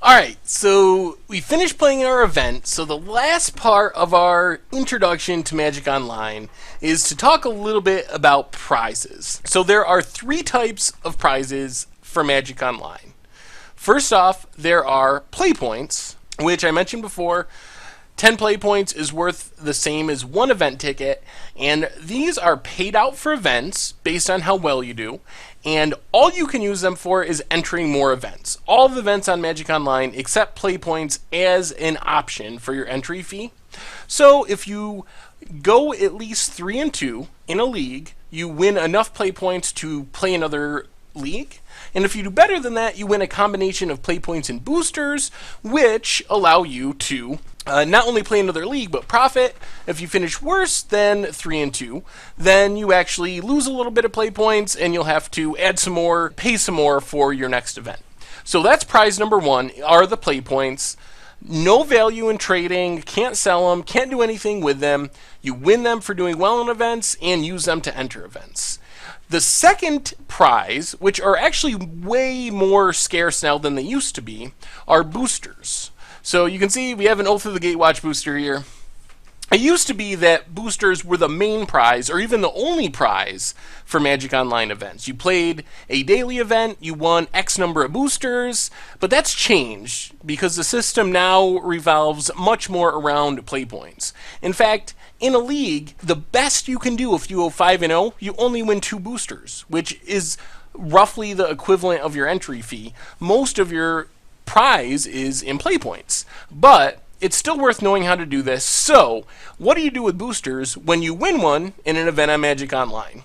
Alright, so we finished playing our event, so the last part of our introduction to Magic Online is to talk a little bit about prizes. So there are three types of prizes for Magic Online. First off, there are Playpoints, which I mentioned before. 10 Playpoints is worth the same as one event ticket, and these are paid out for events based on how well you do, and all you can use them for is entering more events. All the events on Magic Online accept Playpoints as an option for your entry fee. So if you go at least 3-2 in a league, you win enough Playpoints to play another league. And if you do better than that, you win a combination of Playpoints and boosters, which allow you to not only play another league, but profit. If you finish worse than 3-2, then you actually lose a little bit of Playpoints, and you'll have to add some more, pay some more for your next event. So that's prize number one, are the Playpoints. No value in trading, can't sell them, can't do anything with them. You win them for doing well in events, and use them to enter events. The second prize, which are actually way more scarce now than they used to be, are boosters. So you can see we have an Oath of the Gatewatch booster here. It used to be that boosters were the main prize, or even the only prize, for Magic Online events. You played a daily event, you won X number of boosters, but that's changed because the system now revolves much more around Playpoints. In fact, in a league, the best you can do if you go 5-0, you only win 2 boosters, which is roughly the equivalent of your entry fee. Most of your prize is in Playpoints, but it's still worth knowing how to do this. So, what do you do with boosters when you win one in an event on Magic Online?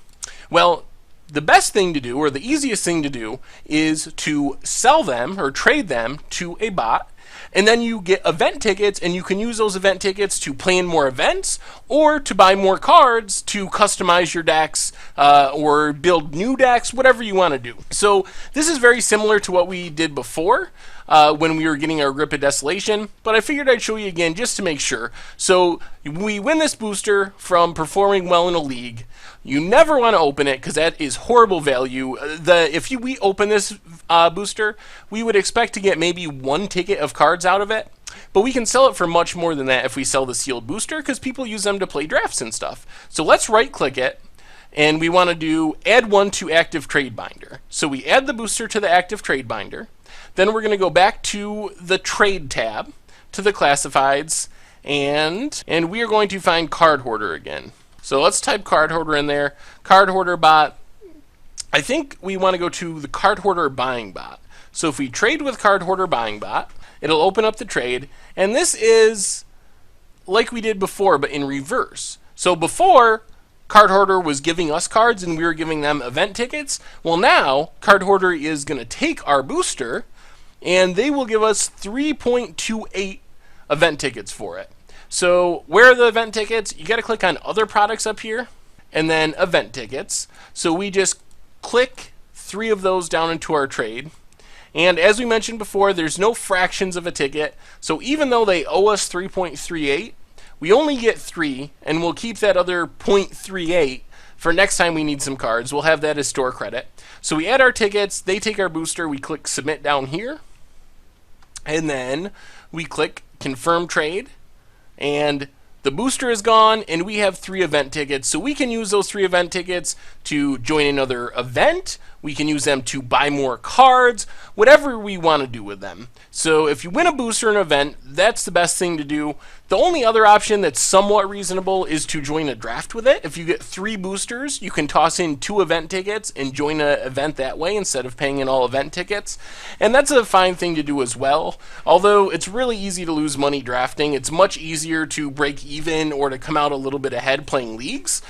Well, the best thing to do, or the easiest thing to do, is to sell them or trade them to a bot, and then you get event tickets, and you can use those event tickets to play in more events or to buy more cards to customize your decks or build new decks, whatever you want to do. So this is very similar to what we did before when we were getting our Grip of Desolation, but I figured I'd show you again just to make sure. So we win this booster from performing well in a league. You never want to open it because that is horrible value. If we open this booster, we would expect to get maybe 1 ticket of cards out of it, but we can sell it for much more than that if we sell the sealed booster because people use them to play drafts and stuff. So let's right click it, and we want to do add one to active trade binder. So we add the booster to the active trade binder. Then we're going to go back to the trade tab, to the classifieds, and we are going to find card hoarder again. So let's type card hoarder in there. Card hoarder bot. I think we want to go to the card hoarder buying bot. So if we trade with card hoarder buying bot, it'll open up the trade. And this is like we did before, but in reverse. So before, card hoarder was giving us cards and we were giving them event tickets. Well, now card hoarder is going to take our booster and they will give us 3.28 event tickets for it. So where are the event tickets? You got to click on other products up here and then event tickets. So we just click 3 of those down into our trade. And as we mentioned before, there's no fractions of a ticket. So even though they owe us 3.38, we only get 3, and we'll keep that other 0.38 for next time we need some cards. We'll have that as store credit. So we add our tickets, they take our booster, we click submit down here, and then we click confirm trade, and the booster is gone, and we have 3 event tickets. So we can use those 3 event tickets to join another event. We can use them to buy more cards, whatever we want to do with them. So if you win a booster in an event, that's the best thing to do. The only other option that's somewhat reasonable is to join a draft with it. If you get 3 boosters, you can toss in 2 event tickets and join an event that way instead of paying in all event tickets. And that's a fine thing to do as well. Although it's really easy to lose money drafting, it's much easier to break even or to come out a little bit ahead playing leagues.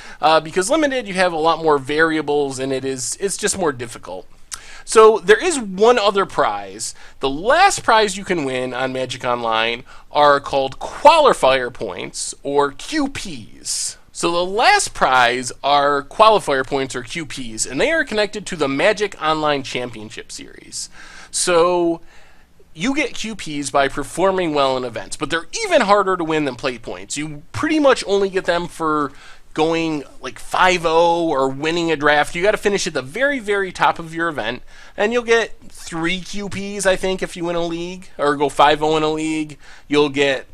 Because limited, you have a lot more variables and it's just more difficult. So there is one other prize. The last prize you can win on Magic Online are called qualifier points, or QPs. So the last prize are qualifier points, or QPs, and they are connected to the Magic Online Championship Series. So you get QPs by performing well in events, but they're even harder to win than Playpoints. You pretty much only get them for going like 5-0 or winning a draft. You got to finish at the very, very top of your event, and you'll get 3 QPs, I think, if you win a league, or go 5-0 in a league. You'll get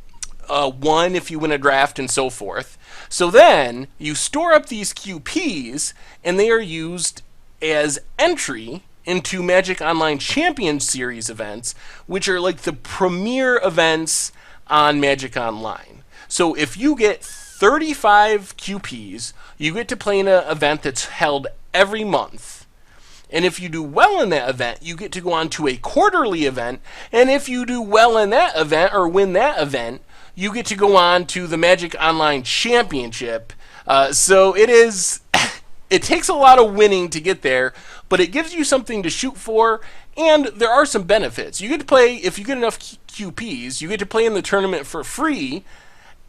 1 if you win a draft, and so forth. So then you store up these QPs, and they are used as entry into Magic Online Champion Series events, which are like the premier events on Magic Online. So if you get 35 QPs, you get to play in an event that's held every month. And if you do well in that event, you get to go on to a quarterly event. And if you do well in that event or win that event, you get to go on to the Magic Online Championship. So it is... It takes a lot of winning to get there, but it gives you something to shoot for, and there are some benefits. You get to play, if you get enough QPs, you get to play in the tournament for free,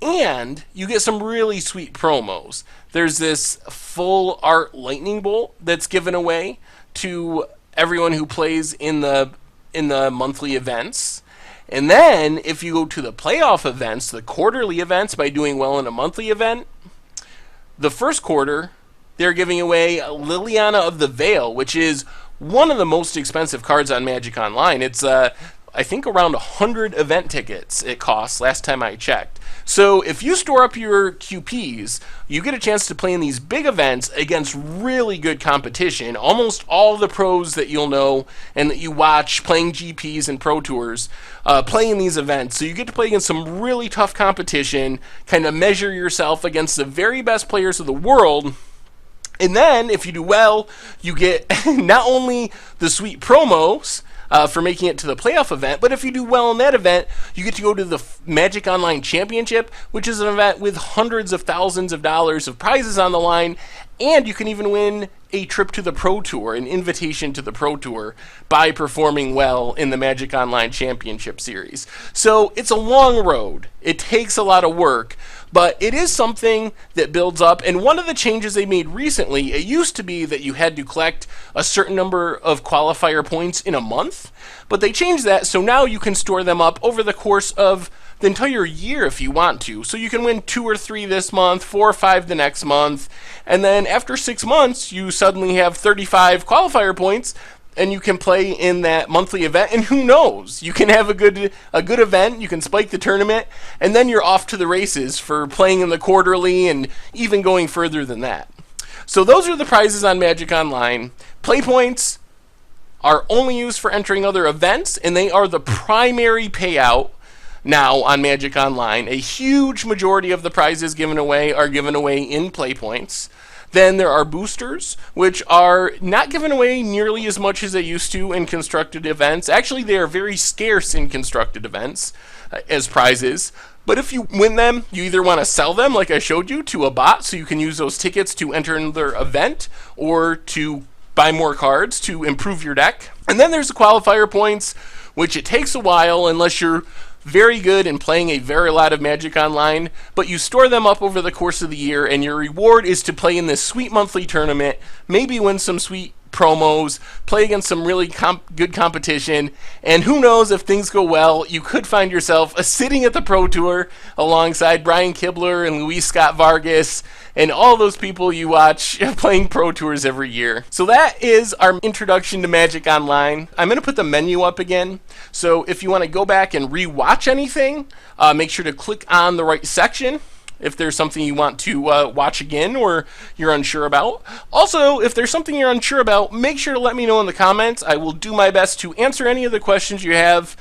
and you get some really sweet promos. There's this full art lightning bolt that's given away to everyone who plays in the monthly events. And then, if you go to the playoff events, the quarterly events, by doing well in a monthly event, the first quarter, they're giving away Liliana of the Veil, which is one of the most expensive cards on Magic Online. It's, I think, around 100 event tickets it costs, last time I checked. So if you store up your QPs, you get a chance to play in these big events against really good competition. Almost all the pros that you'll know and that you watch playing GPs and Pro Tours play in these events. So you get to play against some really tough competition, kind of measure yourself against the very best players of the world. And then, if you do well, you get not only the sweet promos for making it to the playoff event, but if you do well in that event, you get to go to the Magic Online Championship, which is an event with hundreds of thousands of dollars of prizes on the line, and you can even win a trip to the Pro Tour, an invitation to the Pro Tour, by performing well in the Magic Online Championship Series. So it's a long road. It takes a lot of work, but it is something that builds up. And one of the changes they made recently, it used to be that you had to collect a certain number of qualifier points in a month, but they changed that, so now you can store them up over the course of the entire year if you want to. So you can win 2 or 3 this month, 4 or 5 the next month, and then after 6 months, you suddenly have 35 qualifier points, and you can play in that monthly event, and who knows? You can have a good event, you can spike the tournament, and then you're off to the races for playing in the quarterly and even going further than that. So those are the prizes on Magic Online. Playpoints are only used for entering other events, and they are the primary payout now on Magic Online. A huge majority of the prizes given away are given away in Playpoints. Then there are boosters, which are not given away nearly as much as they used to in constructed events. Actually, they are very scarce in constructed events as prizes. But if you win them, you either want to sell them, like I showed you, to a bot, so you can use those tickets to enter another event, or to buy more cards to improve your deck. And then there's the qualifier points, which it takes a while unless you're very good in playing a very lot of Magic Online, but you store them up over the course of the year, and your reward is to play in this sweet monthly tournament, maybe win some sweet promos, play against some really good competition, and who knows, if things go well, you could find yourself sitting at the Pro Tour alongside Brian Kibler and Luis Scott Vargas and all those people you watch playing Pro Tours every year. So that is our introduction to Magic Online. I'm going to put the menu up again, so if you want to go back and re-watch anything, make sure to click on the right section if there's something you want to watch again or you're unsure about. Also, if there's something you're unsure about, make sure to let me know in the comments. I will do my best to answer any of the questions you have,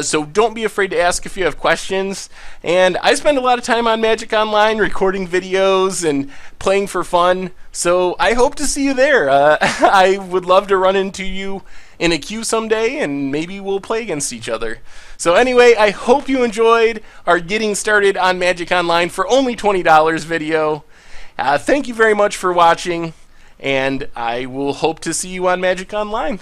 so don't be afraid to ask if you have questions. And I spend a lot of time on Magic Online recording videos and playing for fun, so I hope to see you there. I would love to run into you in a queue someday, and maybe we'll play against each other. So anyway, I hope you enjoyed our Getting Started on Magic Online for only $20 video. Thank you very much for watching, and I will hope to see you on Magic Online.